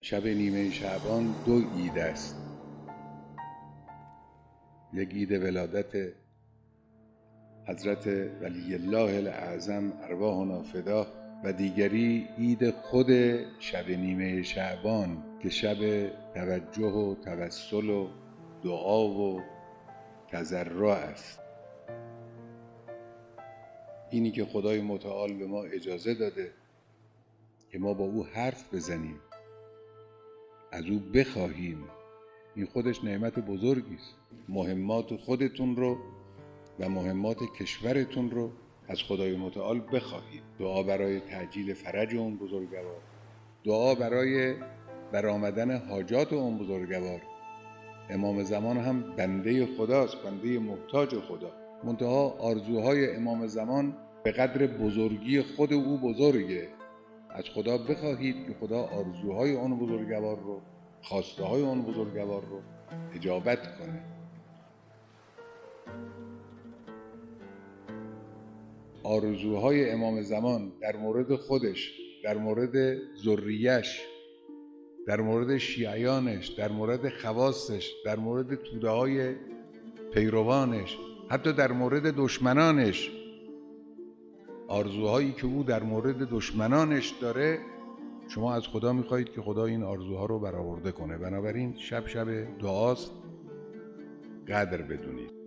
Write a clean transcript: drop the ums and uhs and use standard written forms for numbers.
شب نیمه شعبان 2 عید است. یک عید ولادت حضرت ولی الله الاعظم ارواحنا فداه و دیگری عید خود شب نیمه شعبان که شب توجه و توسل و دعا و تضرع است. اینی که خدای متعال به ما اجازه داده که ما با او حرف بزنیم، از او بخواهیم، این خودش نعمت بزرگی است. مهمات خودتون رو و مهمات کشورتون رو از خدای متعال بخواهید. دعا برای تعجیل فرج اون بزرگوار، دعا برای برآمدن حاجات اون بزرگوار. امام زمان هم بنده خداست، بنده محتاج خدا. منتها آرزوهای امام زمان به قدر بزرگی خود او بزرگه. از خدا بخواهید که خدا آرزوهای اون بزرگوار رو، خواسته های اون بزرگوار رو اجابت کنه. آرزوهای امام زمان در مورد خودش، در مورد ذریه‌اش، در مورد شیعیانش، در مورد خواصش، در مورد توده های پیروانش، حتی در مورد دشمنانش، آرزوهایی که او در مورد دشمنانش داره، شما از خدا میخواهید که خدا این آرزوها رو برآورده کنه. بنابراین شب دعاست، قدر بدونید.